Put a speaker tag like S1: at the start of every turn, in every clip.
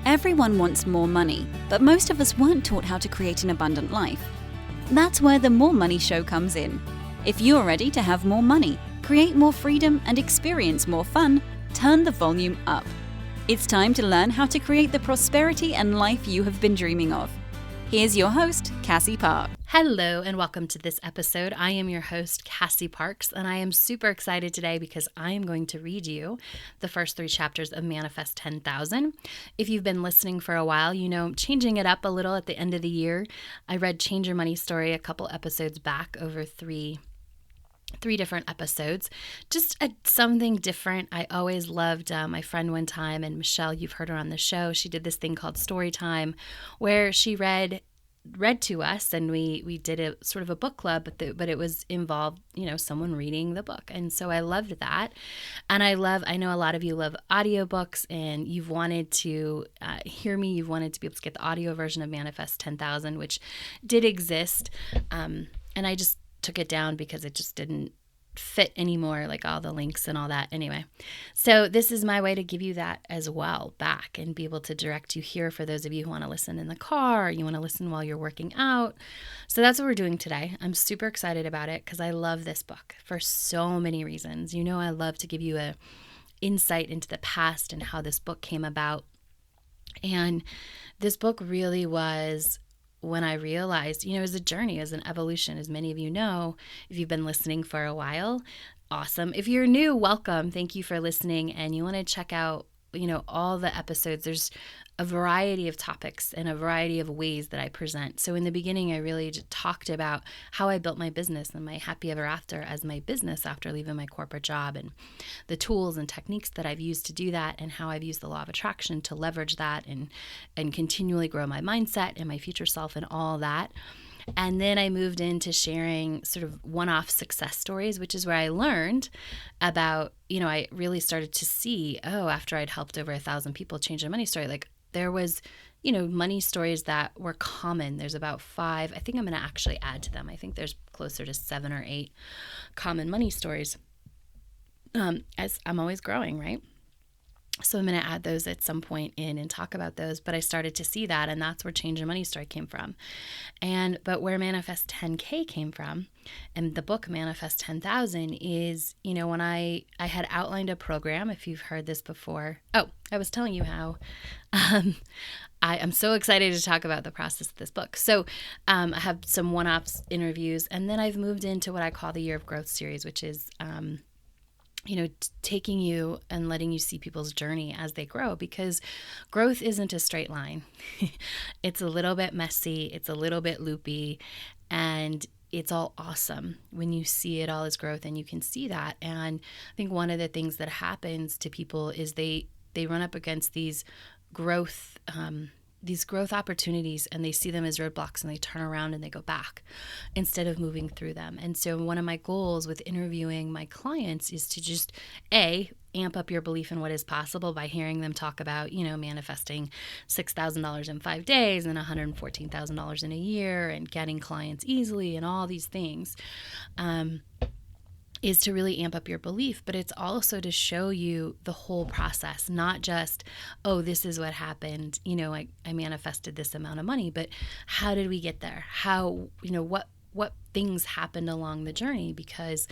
S1: Everyone wants more money, but most of us weren't taught how to create an abundant life. That's where the More Money Show comes in. If you're ready to have more money, create more freedom, and experience more fun, turn the volume up. It's time to learn how to create the prosperity and life you have been dreaming of. Here's your host, Cassie Parks.
S2: Hello and welcome to this episode. I am your host, Cassie Parks, and I am super excited today because I am going to read you the first 3 chapters of Manifest 10,000. If you've been listening for a while, you know, changing it up a little at the end of the year. I read Change Your Money Story a couple episodes back over three different episodes, just something different. I always loved my friend one time, and Michelle, you've heard her on the show. She did this thing called Story Time where she read to us, and we did a sort of a book club, but it was involved, you know, someone reading the book. And so I loved that. And I know a lot of you love audiobooks, and you've wanted to hear me. You've wanted to be able to get the audio version of Manifest 10,000, which did exist. And I just took it down because it just didn't fit anymore, like all the links and all that. Anyway, so this is my way to give you that as well back and be able to direct you here for those of you who want to listen in the car, you want to listen while you're working out. So that's what we're doing today. I'm super excited about it because I love this book for so many reasons. You know, I love to give you a insight into the past and how this book came about. And this book really was when I realized, you know, it was a journey, it was an evolution, as many of you know, if you've been listening for a while. Awesome. If you're new, welcome. Thank you for listening. And you want to check out, you know, all the episodes. There's a variety of topics and a variety of ways that I present. So in the beginning, I really just talked about how I built my business and my happy ever after as my business after leaving my corporate job, and the tools and techniques that I've used to do that, and how I've used the law of attraction to leverage that and continually grow my mindset and my future self and all that. And then I moved into sharing sort of one-off success stories, which is where I learned about, you know, I really started to see, after I'd helped over 1,000 people change their money story, like there was, you know, money stories that were common. There's about 5. I think I'm going to actually add to them. I think there's closer to 7 or 8 common money stories, as I'm always growing, right? So I'm going to add those at some point in and talk about those. But I started to see that, and that's where Change Your Money Story came from. But where Manifest 10K came from, and the book Manifest 10,000 is, you know, when I had outlined a program, if you've heard this before. Oh, I was telling you how I am so excited to talk about the process of this book. So I have some one-offs interviews, and then I've moved into what I call the Year of Growth series, which is you know, taking you and letting you see people's journey as they grow, because growth isn't a straight line. It's a little bit messy. It's a little bit loopy, and it's all awesome when you see it all as growth and you can see that. And I think one of the things that happens to people is they run up against these growth opportunities, and they see them as roadblocks, and they turn around and they go back instead of moving through them. And so one of my goals with interviewing my clients is to just amp up your belief in what is possible by hearing them talk about, you know, manifesting $6,000 in 5 days and $114,000 in a year and getting clients easily and all these things. Is to really amp up your belief, but it's also to show you the whole process, not just, this is what happened, you know, I manifested this amount of money, but how did we get there? How, you know, what things happened along the journey? Because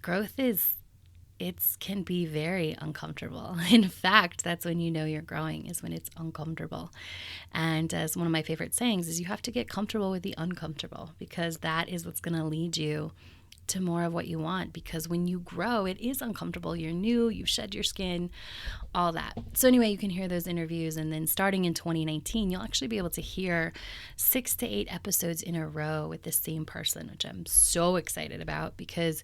S2: growth can be very uncomfortable. In fact, that's when you know you're growing, is when it's uncomfortable. And as one of my favorite sayings is, you have to get comfortable with the uncomfortable, because that is what's going to lead you to more of what you want. Because when you grow, it is uncomfortable. You're new, you shed your skin, all that. So anyway, you can hear those interviews. And then starting in 2019, you'll actually be able to hear 6 to 8 episodes in a row with the same person, which I'm so excited about, because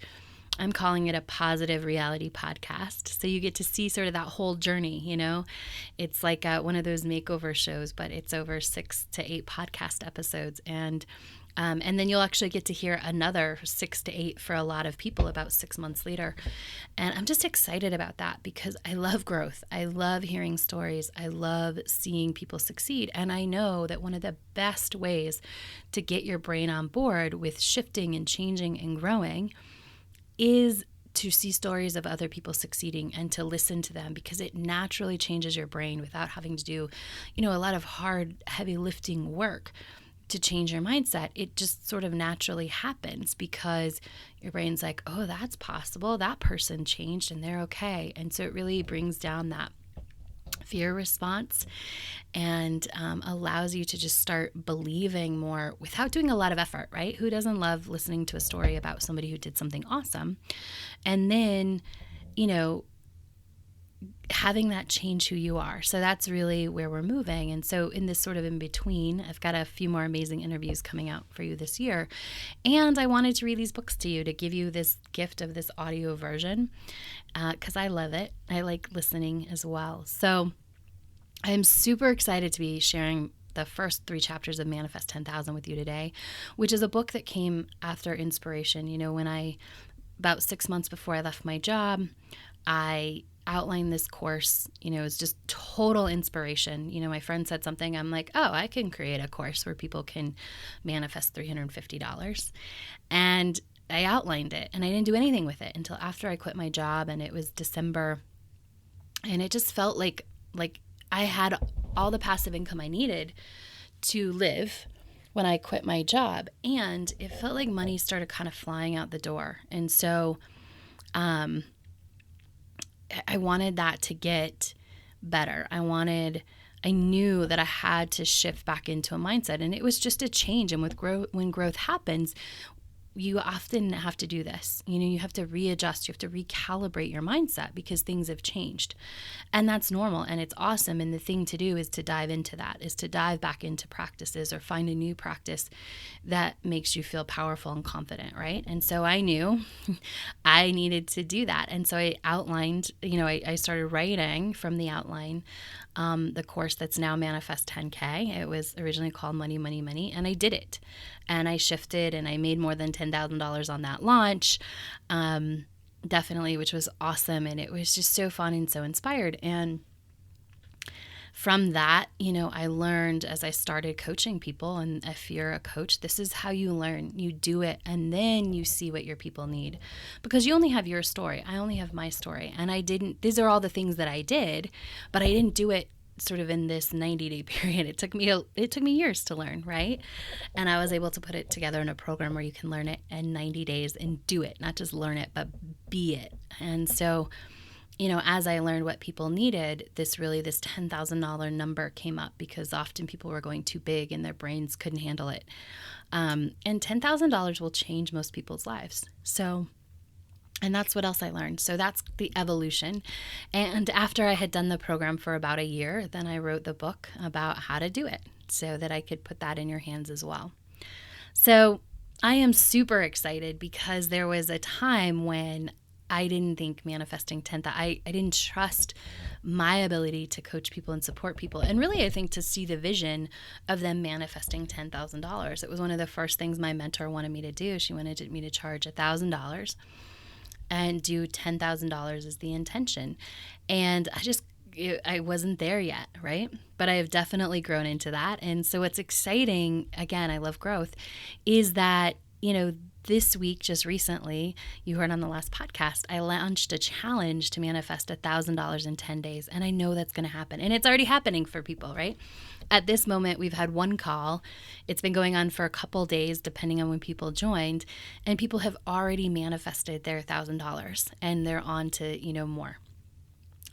S2: I'm calling it a positive reality podcast. So you get to see sort of that whole journey, you know. It's like one of those makeover shows, but it's over 6 to 8 podcast episodes. And then you'll actually get to hear another 6 to 8 for a lot of people about 6 months later. And I'm just excited about that because I love growth. I love hearing stories. I love seeing people succeed. And I know that one of the best ways to get your brain on board with shifting and changing and growing is to see stories of other people succeeding and to listen to them, because it naturally changes your brain without having to do, a lot of hard, heavy lifting work to change your mindset. It just sort of naturally happens because your brain's like, oh, that's possible. That person changed and they're okay. And so it really brings down that fear response and allows you to just start believing more without doing a lot of effort, right? Who doesn't love listening to a story about somebody who did something awesome? And then, having that change who you are. So that's really where we're moving. And so in this sort of in between, I've got a few more amazing interviews coming out for you this year. And I wanted to read these books to you to give you this gift of this audio version because I love it. I like listening as well. So I'm super excited to be sharing the first 3 chapters of Manifest 10,000 with you today, which is a book that came after inspiration. When about 6 months before I left my job, I outlined this course. It was just total inspiration. My friend said something. I'm like, oh, I can create a course where people can manifest $350. And I outlined it, and I didn't do anything with it until after I quit my job, and it was December. And it just felt like I had all the passive income I needed to live when I quit my job. And it felt like money started kind of flying out the door. And so, I wanted that to get better. I knew that I had to shift back into a mindset, and it was just a change. And when growth happens, you often have to do this. You have to readjust, you have to recalibrate your mindset because things have changed. And that's normal and it's awesome. And the thing to do is to dive into that, is to dive back into practices or find a new practice that makes you feel powerful and confident, right? And so I knew I needed to do that. And so I outlined, I started writing from the outline the course that's now Manifest 10K. It was originally called Money, Money, Money, and I did it. And I shifted and I made more than $10,000 on that launch, definitely, which was awesome. And it was just so fun and so inspired. And from that, I learned as I started coaching people, and if you're a coach, this is how you learn. You do it, and then you see what your people need, because you only have your story. I only have my story. And these are all the things that I did, but I didn't do it sort of in this 90-day period. It took me years to learn, right? And I was able to put it together in a program where you can learn it in 90 days and do it, not just learn it, but be it. And so, as I learned what people needed, this $10,000 number came up, because often people were going too big and their brains couldn't handle it. And $10,000 will change most people's lives. And that's what else I learned. So that's the evolution. And after I had done the program for about a year, then I wrote the book about how to do it so that I could put that in your hands as well. So I am super excited because there was a time when I didn't think manifesting 10,000, I didn't trust my ability to coach people and support people. And really, I think to see the vision of them manifesting $10,000. It was one of the first things my mentor wanted me to do. She wanted me to charge $1,000 and do $10,000 as the intention. And I wasn't there yet, right? But I have definitely grown into that. And so what's exciting, again, I love growth, is that, this week, just recently, you heard on the last podcast, I launched a challenge to manifest $1,000 in 10 days. And I know that's going to happen. And it's already happening for people, right? At this moment, we've had one call. It's been going on for a couple days, depending on when people joined. And people have already manifested their $1,000 and they're on to, more.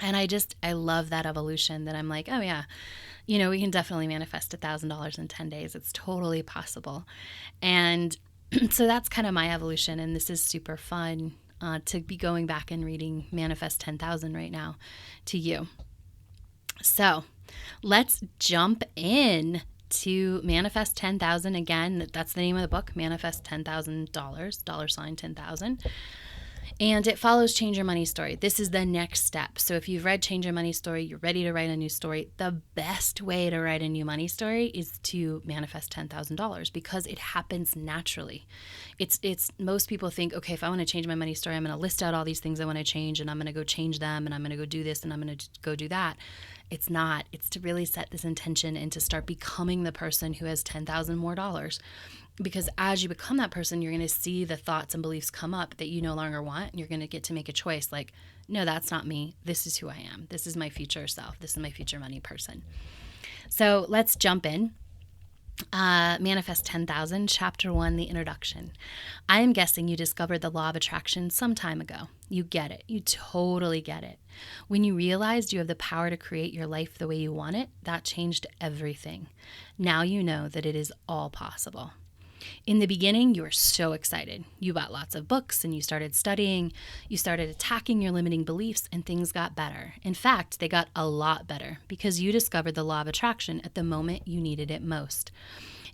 S2: And I love that evolution, that I'm like, oh yeah, we can definitely manifest $1,000 in 10 days. It's totally possible. And so that's kind of my evolution, and this is super fun to be going back and reading Manifest 10,000 right now to you. So let's jump in to Manifest 10,000. Again, that's the name of the book, Manifest $10,000, $10,000. And it follows Change Your Money Story. This is the next step. So if you've read Change Your Money Story, you're ready to write a new story. The best way to write a new money story is to manifest $10,000, because it happens naturally. It's most people think, okay, if I want to change my money story, I'm going to list out all these things I want to change, and I'm going to go change them, and I'm going to go do this, and I'm going to go do that. It's not. It's to really set this intention and to start becoming the person who has $10,000 more dollars. Because as you become that person, you're going to see the thoughts and beliefs come up that you no longer want. And you're going to get to make a choice like, no, that's not me. This is who I am. This is my future self. This is my future money person. So let's jump in. Manifest 10,000, Chapter 1, the introduction. I am guessing you discovered the law of attraction some time ago. You get it. You totally get it. When you realized you have the power to create your life the way you want it, that changed everything. Now you know that it is all possible. In the beginning, you were so excited. You bought lots of books and you started studying. You started attacking your limiting beliefs and things got better. In fact, they got a lot better because you discovered the law of attraction at the moment you needed it most.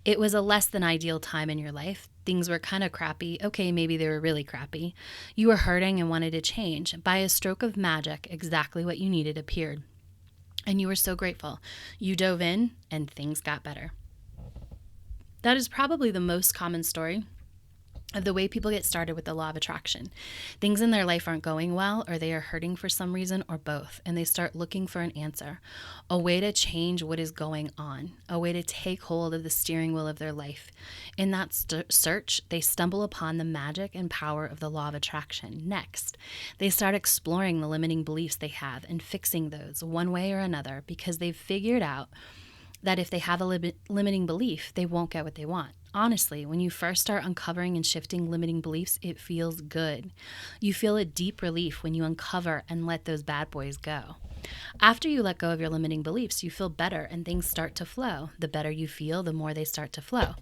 S2: It was a less than ideal time in your life. Things were kind of crappy. Okay, maybe they were really crappy. You were hurting and wanted to change. By a stroke of magic, exactly what you needed appeared. And you were so grateful. You dove in and things got better. That is probably the most common story of the way people get started with the law of attraction. Things in their life aren't going well, or they are hurting for some reason, or both, and they start looking for an answer, a way to change what is going on, a way to take hold of the steering wheel of their life. In that search, they stumble upon the magic and power of the law of attraction. Next, they start exploring the limiting beliefs they have and fixing those one way or another because they've figured out that if they have a limiting belief, they won't get what they want. Honestly, when you first start uncovering and shifting limiting beliefs, it feels good. You feel a deep relief when you uncover and let those bad boys go. After you let go of your limiting beliefs, you feel better and things start to flow. The better you feel, the more they start to flow.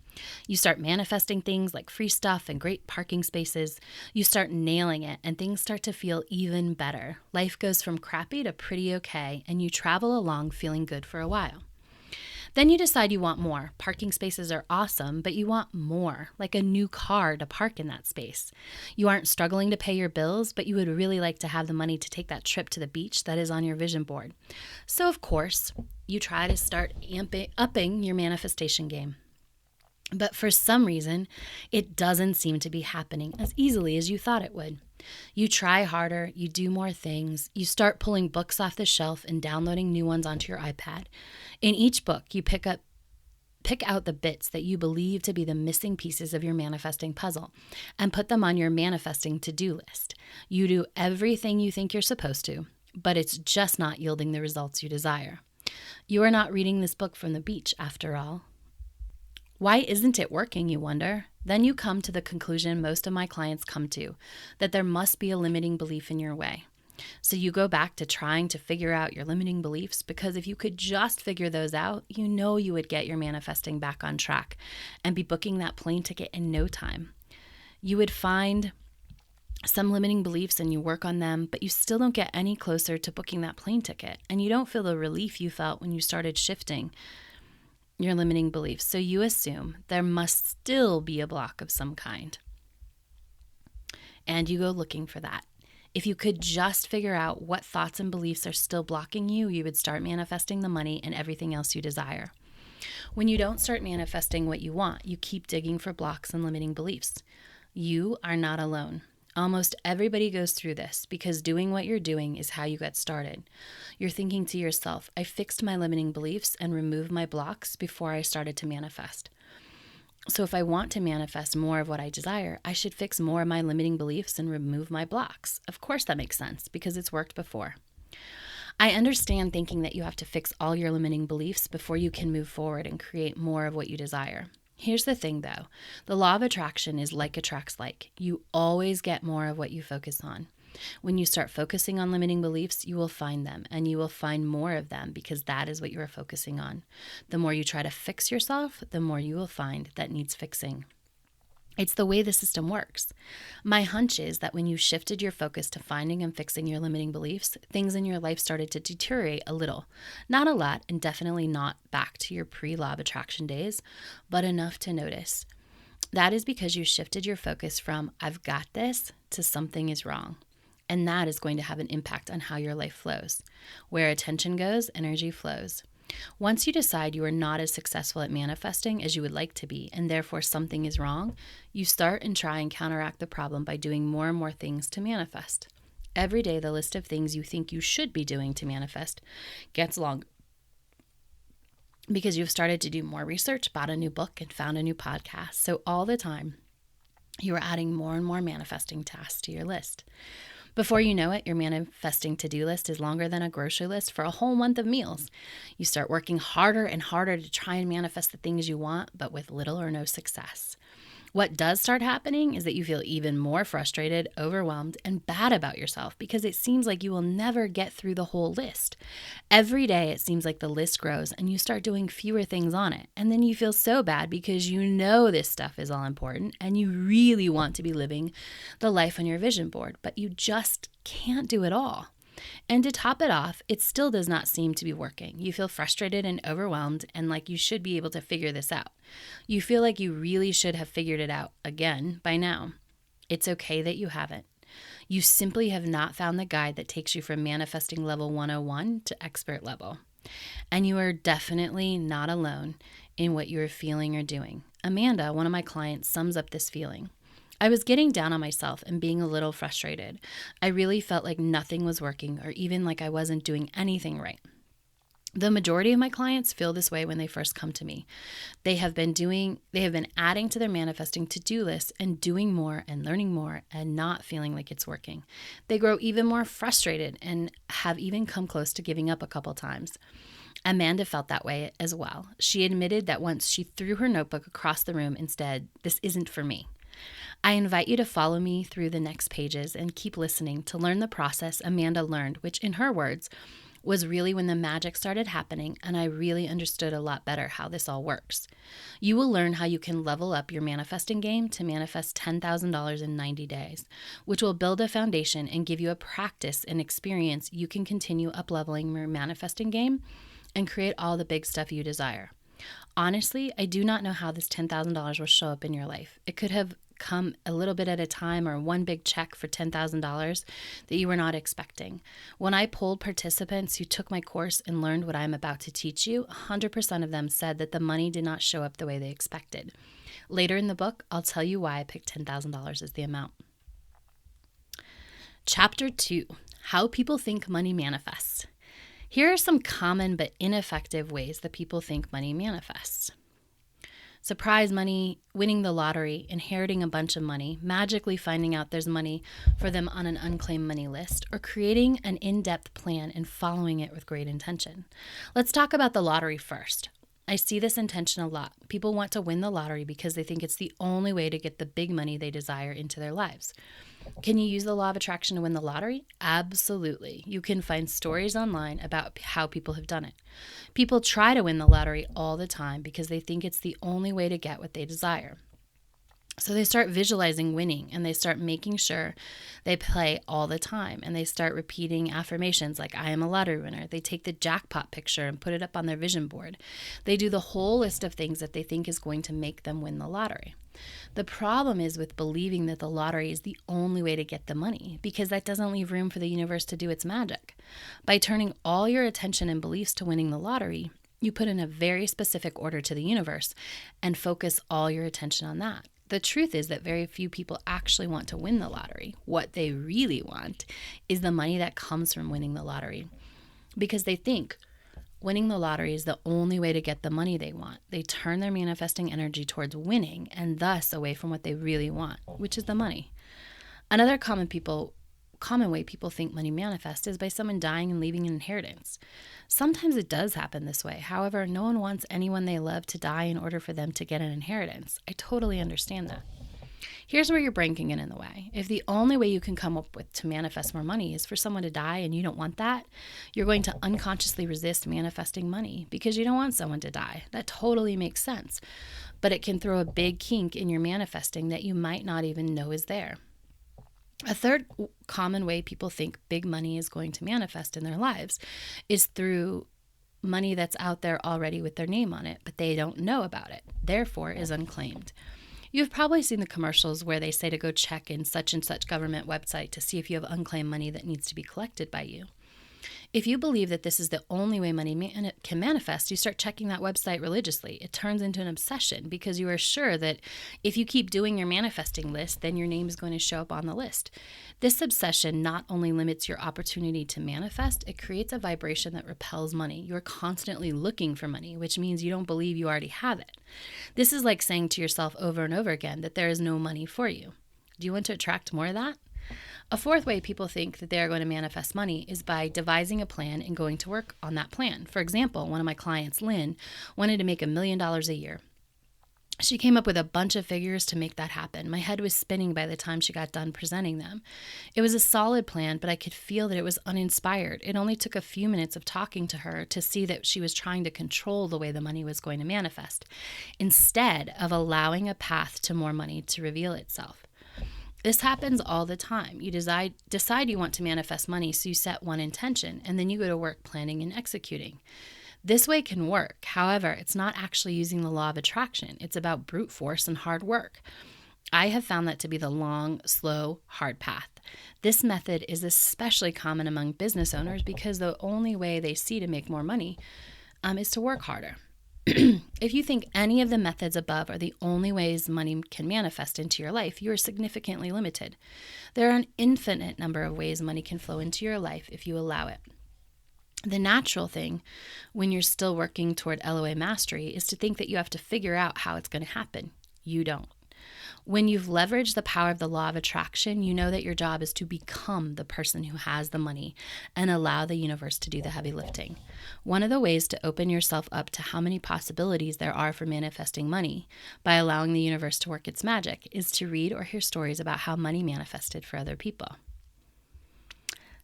S2: You start manifesting things like free stuff and great parking spaces. You start nailing it and things start to feel even better. Life goes from crappy to pretty okay, and you travel along feeling good for a while. Then you decide you want more. Parking spaces are awesome, but you want more, like a new car to park in that space. You aren't struggling to pay your bills, but you would really like to have the money to take that trip to the beach that is on your vision board. So, of course, you try to start upping your manifestation game. But for some reason, it doesn't seem to be happening as easily as you thought it would. You try harder, you do more things, you start pulling books off the shelf and downloading new ones onto your iPad. In each book, you pick out the bits that you believe to be the missing pieces of your manifesting puzzle and put them on your manifesting to-do list. You do everything you think you're supposed to, but it's just not yielding the results you desire. You are not reading this book from the beach, after all. Why isn't it working, you wonder? Then you come to the conclusion most of my clients come to, that there must be a limiting belief in your way. So you go back to trying to figure out your limiting beliefs, because if you could just figure those out, you know you would get your manifesting back on track and be booking that plane ticket in no time. You would find some limiting beliefs and you work on them, but you still don't get any closer to booking that plane ticket, and you don't feel the relief you felt when you started shifting your limiting beliefs. So you assume there must still be a block of some kind. And you go looking for that. If you could just figure out what thoughts and beliefs are still blocking you, you would start manifesting the money and everything else you desire. When you don't start manifesting what you want, you keep digging for blocks and limiting beliefs. You are not alone. Almost everybody goes through this because doing what you're doing is how you get started. You're thinking to yourself, I fixed my limiting beliefs and removed my blocks before I started to manifest. So if I want to manifest more of what I desire, I should fix more of my limiting beliefs and remove my blocks. Of course that makes sense because it's worked before. I understand thinking that you have to fix all your limiting beliefs before you can move forward and create more of what you desire. Here's the thing though, the law of attraction is like attracts like. You always get more of what you focus on. When you start focusing on limiting beliefs, you will find them, and you will find more of them because that is what you are focusing on. The more you try to fix yourself, the more you will find that needs fixing. It's the way the system works. My hunch is that when you shifted your focus to finding and fixing your limiting beliefs, things in your life started to deteriorate a little. Not a lot, and definitely not back to your pre-law of attraction days, but enough to notice. That is because you shifted your focus from I've got this to something is wrong. And that is going to have an impact on how your life flows. Where attention goes, energy flows. Once you decide you are not as successful at manifesting as you would like to be, and therefore something is wrong, you start and try and counteract the problem by doing more and more things to manifest. Every day, the list of things you think you should be doing to manifest gets longer because you've started to do more research, bought a new book, and found a new podcast. So all the time, you are adding more and more manifesting tasks to your list. Before you know it, your manifesting to-do list is longer than a grocery list for a whole month of meals. You start working harder and harder to try and manifest the things you want, but with little or no success. What does start happening is that you feel even more frustrated, overwhelmed, and bad about yourself because it seems like you will never get through the whole list. Every day, it seems like the list grows and you start doing fewer things on it. And then you feel so bad because you know this stuff is all important and you really want to be living the life on your vision board, but you just can't do it all. And to top it off, it still does not seem to be working. You feel frustrated and overwhelmed and like you should be able to figure this out. You feel like you really should have figured it out again by now. It's okay that you haven't. You simply have not found the guide that takes you from manifesting level 101 to expert level. And you are definitely not alone in what you are feeling or doing. Amanda, one of my clients, sums up this feeling. I was getting down on myself and being a little frustrated. I really felt like nothing was working or even like I wasn't doing anything right. The majority of my clients feel this way when they first come to me. They have been adding to their manifesting to-do list and doing more and learning more and not feeling like it's working. They grow even more frustrated and have even come close to giving up a couple times. Amanda felt that way as well. She admitted that once she threw her notebook across the room and said, "This isn't for me." I invite you to follow me through the next pages and keep listening to learn the process Amanda learned, which in her words was really when the magic started happening and I really understood a lot better how this all works. You will learn how you can level up your manifesting game to manifest $10,000 in 90 days, which will build a foundation and give you a practice and experience you can continue up-leveling your manifesting game and create all the big stuff you desire. Honestly, I do not know how this $10,000 will show up in your life. It could have come a little bit at a time or one big check for $10,000 that you were not expecting. When I polled participants who took my course and learned what I'm about to teach you, 100% of them said that the money did not show up the way they expected. Later in the book, I'll tell you why I picked $10,000 as the amount. Chapter 2, How People Think Money Manifests. Here are some common but ineffective ways that people think money manifests. Surprise money, winning the lottery, inheriting a bunch of money, magically finding out there's money for them on an unclaimed money list, or creating an in-depth plan and following it with great intention. Let's talk about the lottery first. I see this intention a lot. People want to win the lottery because they think it's the only way to get the big money they desire into their lives. Can you use the law of attraction to win the lottery? Absolutely. You can find stories online about how people have done it. People try to win the lottery all the time because they think it's the only way to get what they desire. So they start visualizing winning and they start making sure they play all the time and they start repeating affirmations like, "I am a lottery winner." They take the jackpot picture and put it up on their vision board. They do the whole list of things that they think is going to make them win the lottery. The problem is with believing that the lottery is the only way to get the money because that doesn't leave room for the universe to do its magic. By turning all your attention and beliefs to winning the lottery, you put in a very specific order to the universe and focus all your attention on that. The truth is that very few people actually want to win the lottery. What they really want is the money that comes from winning the lottery because they think winning the lottery is the only way to get the money they want. They turn their manifesting energy towards winning and thus away from what they really want, which is the money. Another common way people think money manifests is by someone dying and leaving an inheritance. Sometimes it does happen this way. However, no one wants anyone they love to die in order for them to get an inheritance. I totally understand that. Here's where your brain can get in the way. If the only way you can come up with to manifest more money is for someone to die and you don't want that, you're going to unconsciously resist manifesting money because you don't want someone to die. That totally makes sense. But it can throw a big kink in your manifesting that you might not even know is there. A third common way people think big money is going to manifest in their lives is through money that's out there already with their name on it, but they don't know about it, therefore is unclaimed. You've probably seen the commercials where they say to go check in such and such government website to see if you have unclaimed money that needs to be collected by you. If you believe that this is the only way money can manifest, you start checking that website religiously. It turns into an obsession because you are sure that if you keep doing your manifesting list, then your name is going to show up on the list. This obsession not only limits your opportunity to manifest, it creates a vibration that repels money. You're constantly looking for money, which means you don't believe you already have it. This is like saying to yourself over and over again that there is no money for you. Do you want to attract more of that? A fourth way people think that they are going to manifest money is by devising a plan and going to work on that plan. For example, one of my clients, Lynn, wanted to make $1 million a year. She came up with a bunch of figures to make that happen. My head was spinning by the time she got done presenting them. It was a solid plan, but I could feel that it was uninspired. It only took a few minutes of talking to her to see that she was trying to control the way the money was going to manifest, instead of allowing a path to more money to reveal itself. This happens all the time. You decide you want to manifest money, so you set one intention, and then you go to work planning and executing. This way can work. However, it's not actually using the law of attraction. It's about brute force and hard work. I have found that to be the long, slow, hard path. This method is especially common among business owners because the only way they see to make more money is to work harder. If you think any of the methods above are the only ways money can manifest into your life, you are significantly limited. There are an infinite number of ways money can flow into your life if you allow it. The natural thing when you're still working toward LOA mastery is to think that you have to figure out how it's going to happen. You don't. When you've leveraged the power of the law of attraction, you know that your job is to become the person who has the money and allow the universe to do the heavy lifting. One of the ways to open yourself up to how many possibilities there are for manifesting money by allowing the universe to work its magic is to read or hear stories about how money manifested for other people.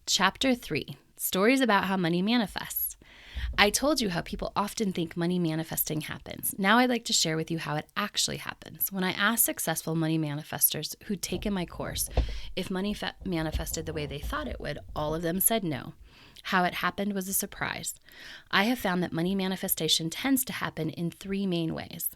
S2: Chapter 3, Stories about how money manifests. I told you how people often think money manifesting happens. Now I'd like to share with you how it actually happens. When I asked successful money manifestors who'd taken my course if money manifested the way they thought it would, all of them said no. How it happened was a surprise. I have found that money manifestation tends to happen in 3 main ways.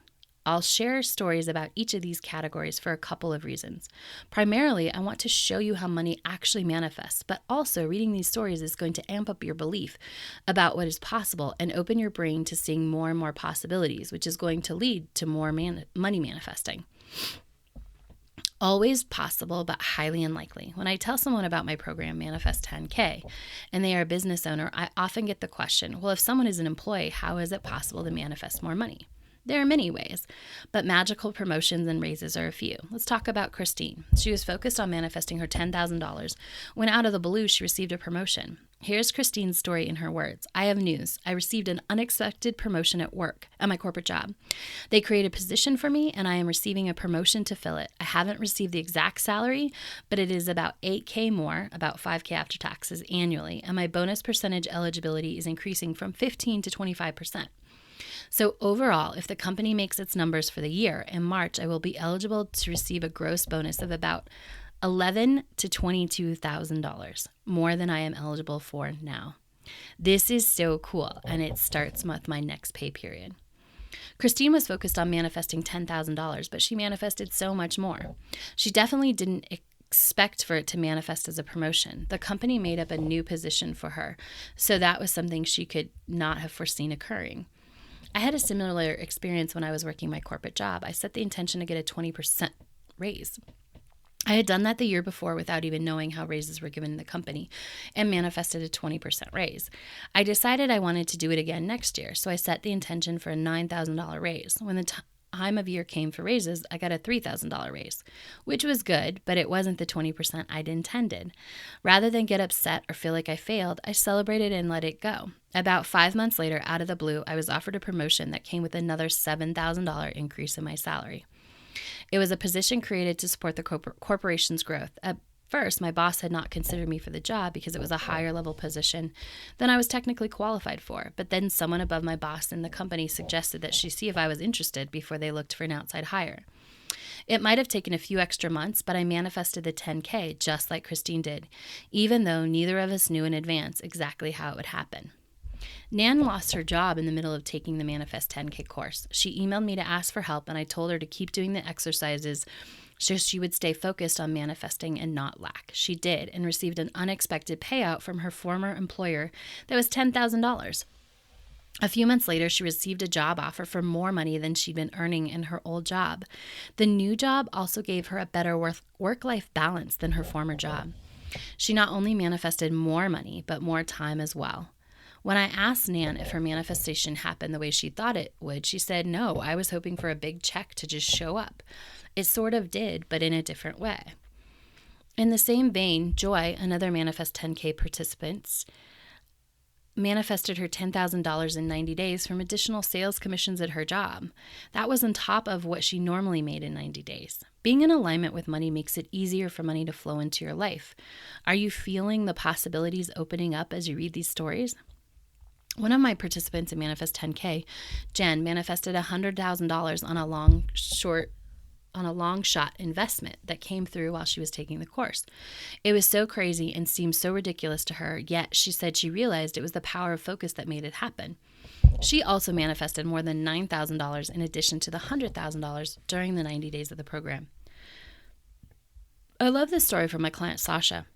S2: I'll share stories about each of these categories for a couple of reasons. Primarily, I want to show you how money actually manifests, but also reading these stories is going to amp up your belief about what is possible and open your brain to seeing more and more possibilities, which is going to lead to more money manifesting. Always possible, but highly unlikely. When I tell someone about my program, Manifest 10K, and they are a business owner, I often get the question, well, if someone is an employee, how is it possible to manifest more money? There are many ways, but magical promotions and raises are a few. Let's talk about Christine. She was focused on manifesting her $10,000 when out of the blue she received a promotion. Here's Christine's story in her words. I have news. I received an unexpected promotion at work, at my corporate job. They created a position for me, and I am receiving a promotion to fill it. I haven't received the exact salary, but it is about $8K more, about $5K after taxes annually, and my bonus percentage eligibility is increasing from 15 to 25%. So overall, if the company makes its numbers for the year, in March, I will be eligible to receive a gross bonus of about $11,000 to $22,000, more than I am eligible for now. This is so cool, and it starts with my next pay period. Christine was focused on manifesting $10,000, but she manifested so much more. She definitely didn't expect for it to manifest as a promotion. The company made up a new position for her, so that was something she could not have foreseen occurring. I had a similar experience when I was working my corporate job. I set the intention to get a 20% raise. I had done that the year before without even knowing how raises were given in the company and manifested a 20% raise. I decided I wanted to do it again next year, so I set the intention for a $9,000 raise. When the time of year came for raises, I got a $3,000 raise, which was good, but it wasn't the 20% I'd intended. Rather than get upset or feel like I failed, I celebrated and let it go. About 5 months later, out of the blue, I was offered a promotion that came with another $7,000 increase in my salary. It was a position created to support the corporation's growth. At first, my boss had not considered me for the job because it was a higher level position than I was technically qualified for. But then someone above my boss in the company suggested that she see if I was interested before they looked for an outside hire. It might have taken a few extra months, but I manifested the 10K just like Christine did, even though neither of us knew in advance exactly how it would happen. Nan lost her job in the middle of taking the Manifest 10K course. She emailed me to ask for help, and I told her to keep doing the exercises so she would stay focused on manifesting and not lack. She did, and received an unexpected payout from her former employer that was $10,000. A few months later, she received a job offer for more money than she'd been earning in her old job. The new job also gave her a better work-life balance than her former job. She not only manifested more money, but more time as well. When I asked Nan if her manifestation happened the way she thought it would, she said, "No, I was hoping for a big check to just show up. It sort of did, but in a different way." In the same vein, Joy, another Manifest 10K participant, manifested her $10,000 in 90 days from additional sales commissions at her job. That was on top of what she normally made in 90 days. Being in alignment with money makes it easier for money to flow into your life. Are you feeling the possibilities opening up as you read these stories? One of my participants in Manifest 10K, Jen, manifested $100,000 on a long shot investment that came through while she was taking the course. It was so crazy and seemed so ridiculous to her, yet she said she realized it was the power of focus that made it happen. She also manifested more than $9,000 in addition to the $100,000 during the 90 days of the program. I love this story from my client Sasha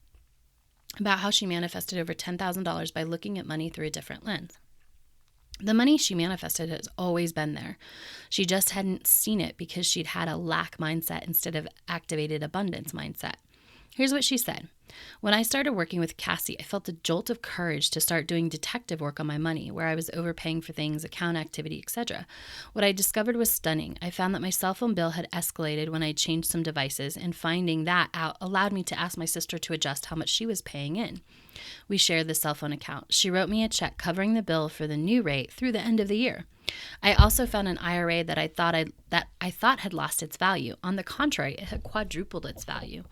S2: about how she manifested over $10,000 by looking at money through a different lens. The money she manifested has always been there. She just hadn't seen it because she'd had a lack mindset instead of activated abundance mindset. Here's what she said. "When I started working with Cassie, I felt a jolt of courage to start doing detective work on my money, where I was overpaying for things, account activity, etc. What I discovered was stunning. I found that my cell phone bill had escalated when I changed some devices, and finding that out allowed me to ask my sister to adjust how much she was paying in. We shared the cell phone account. She wrote me a check covering the bill for the new rate through the end of the year. I also found an IRA that I thought had lost its value. On the contrary, it had quadrupled its value.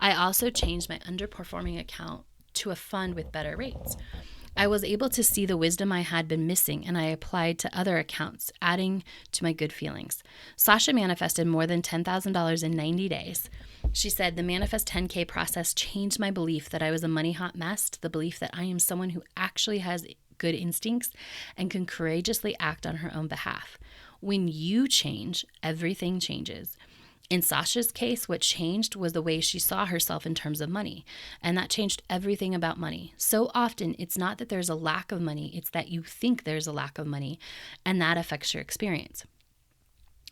S2: I also changed my underperforming account to a fund with better rates. I was able to see the wisdom I had been missing, and I applied to other accounts, adding to my good feelings." Sasha manifested more than $10,000 in 90 days. She said, "The Manifest 10K process changed my belief that I was a money hot mess to the belief that I am someone who actually has good instincts and can courageously act on her own behalf. When you change, everything changes." In Sasha's case, what changed was the way she saw herself in terms of money, and that changed everything about money. So often, it's not that there's a lack of money, it's that you think there's a lack of money, and that affects your experience.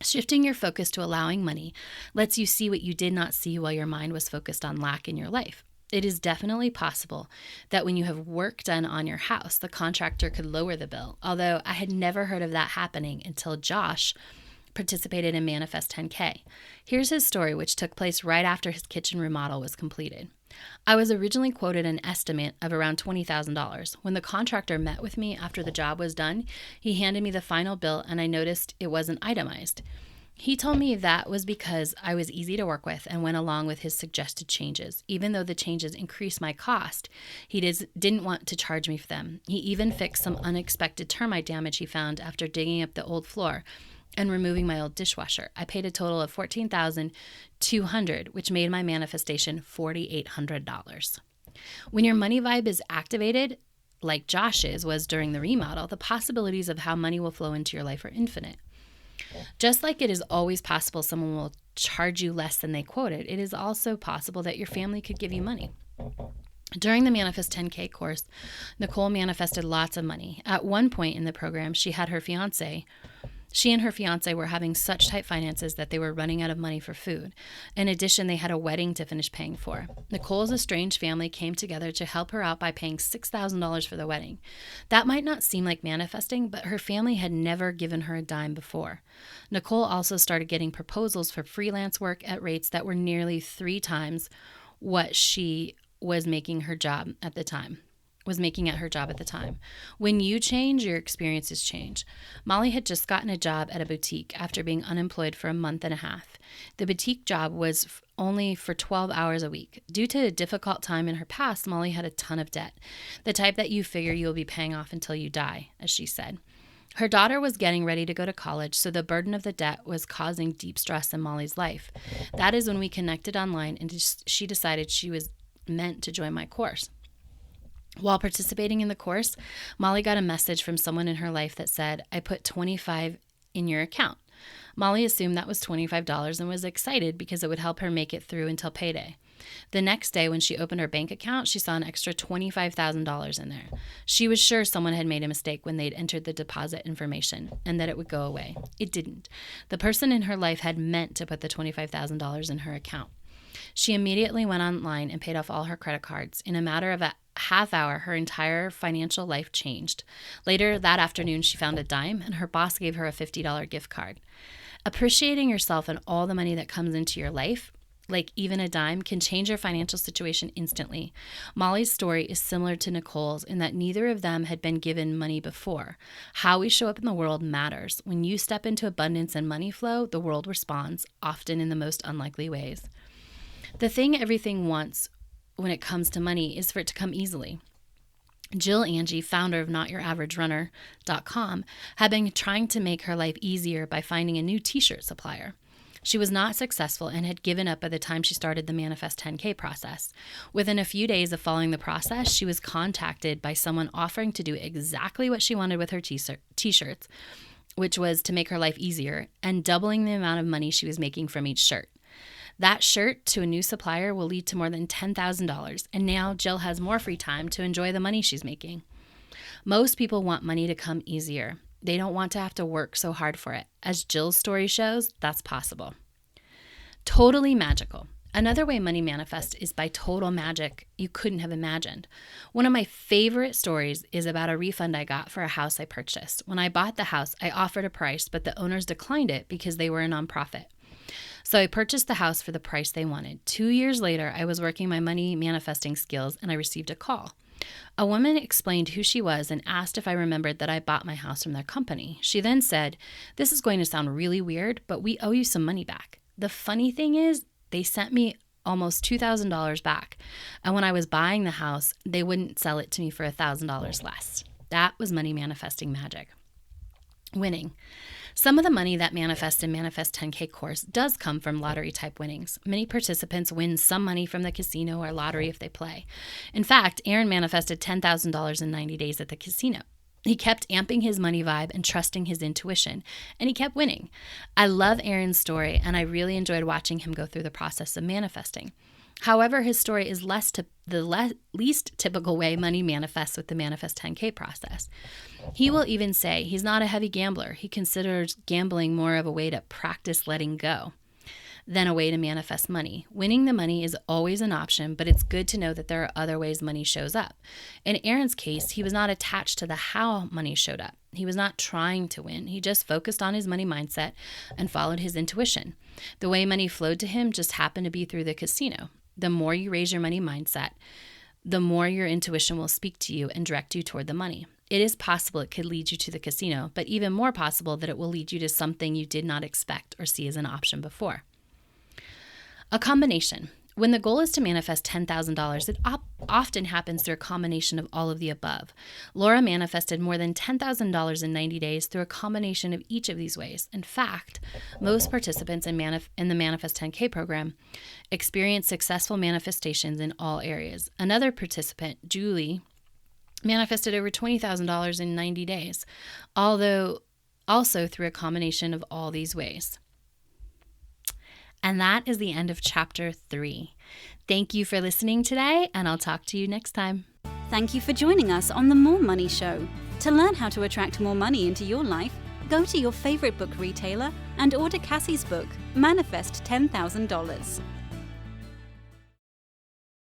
S2: Shifting your focus to allowing money lets you see what you did not see while your mind was focused on lack in your life. It is definitely possible that when you have work done on your house, the contractor could lower the bill, although I had never heard of that happening until Josh participated in Manifest 10K. Here's his story, which took place right after his kitchen remodel was completed. "I was originally quoted an estimate of around $20,000. When the contractor met with me after the job was done, he handed me the final bill and I noticed it wasn't itemized. He told me that was because I was easy to work with and went along with his suggested changes. Even though the changes increased my cost, he didn't want to charge me for them. He even fixed some unexpected termite damage he found after digging up the old floor and removing my old dishwasher. I paid a total of $14,200, which made my manifestation $4,800. When your money vibe is activated, like Josh's was during the remodel, the possibilities of how money will flow into your life are infinite. Just like it is always possible someone will charge you less than they quoted, it is also possible that your family could give you money. During the Manifest 10K course, Nicole manifested lots of money. At one point in the program, she and her fiance were having such tight finances that they were running out of money for food. In addition, they had a wedding to finish paying for. Nicole's estranged family came together to help her out by paying $6,000 for the wedding. That might not seem like manifesting, but her family had never given her a dime before. Nicole also started getting proposals for freelance work at rates that were nearly 3 times what she was making at her job at the time. When you change, your experiences change. Molly had just gotten a job at a boutique after being unemployed for a month and a half. The boutique job was only for 12 hours a week. Due to a difficult time in her past, Molly had a ton of debt, the type that you figure you'll be paying off until you die, as she said. Her daughter was getting ready to go to college, so the burden of the debt was causing deep stress in Molly's life. That is when we connected online, and she decided she was meant to join my course. While participating in the course, Molly got a message from someone in her life that said, "I put $25 in your account." Molly assumed that was $25 and was excited because it would help her make it through until payday. The next day, when she opened her bank account, she saw an extra $25,000 in there. She was sure someone had made a mistake when they'd entered the deposit information and that it would go away. It didn't. The person in her life had meant to put the $25,000 in her account. She immediately went online and paid off all her credit cards. In a matter of a half hour, her entire financial life changed. Later that afternoon, she found a dime, and her boss gave her a $50 gift card. Appreciating yourself and all the money that comes into your life, like even a dime, can change your financial situation instantly. Molly's story is similar to Nicole's in that neither of them had been given money before. How we show up in the world matters. When you step into abundance and money flow, the world responds, often in the most unlikely ways. The thing everything wants when it comes to money is for it to come easily. Jill Angie, founder of NotYourAverageRunner.com, had been trying to make her life easier by finding a new t-shirt supplier. She was not successful and had given up by the time she started the Manifest 10K process. Within a few days of following the process, she was contacted by someone offering to do exactly what she wanted with her t-shirts, which was to make her life easier, and doubling the amount of money she was making from each shirt. That shirt to a new supplier will lead to more than $10,000, and now Jill has more free time to enjoy the money she's making. Most people want money to come easier. They don't want to have to work so hard for it. As Jill's story shows, that's possible. Totally magical. Another way money manifests is by total magic you couldn't have imagined. One of my favorite stories is about a refund I got for a house I purchased. When I bought the house, I offered a price, but the owners declined it because they were a nonprofit. So I purchased the house for the price they wanted. 2 years later, I was working my money manifesting skills and I received a call. A woman explained who she was and asked if I remembered that I bought my house from their company. She then said, "This is going to sound really weird, but we owe you some money back." The funny thing is, they sent me almost $2,000 back. And when I was buying the house, they wouldn't sell it to me for $1,000 less. That was money manifesting magic. Winning. Some of the money that manifests in Manifest 10K course does come from lottery type winnings. Many participants win some money from the casino or lottery if they play. In fact, Aaron manifested $10,000 in 90 days at the casino. He kept amping his money vibe and trusting his intuition, and he kept winning. I love Aaron's story, and I really enjoyed watching him go through the process of manifesting. However, his story is the least typical way money manifests with the Manifest 10K process. He will even say he's not a heavy gambler. He considers gambling more of a way to practice letting go than a way to manifest money. Winning the money is always an option, but it's good to know that there are other ways money shows up. In Aaron's case, he was not attached to the how money showed up. He was not trying to win. He just focused on his money mindset and followed his intuition. The way money flowed to him just happened to be through the casino. The more you raise your money mindset, the more your intuition will speak to you and direct you toward the money. It is possible it could lead you to the casino, but even more possible that it will lead you to something you did not expect or see as an option before. A combination. When the goal is to manifest $10,000, it often happens through a combination of all of the above. Laura manifested more than $10,000 in 90 days through a combination of each of these ways. In fact, most participants in the Manifest 10K program experience successful manifestations in all areas. Another participant, Julie, manifested over $20,000 in 90 days, although also through a combination of all these ways. And that is the end of chapter 3. Thank you for listening today, and I'll talk to you next time.
S1: Thank you for joining us on The More Money Show. To learn how to attract more money into your life, go to your favorite book retailer and order Cassie's book, Manifest $10,000.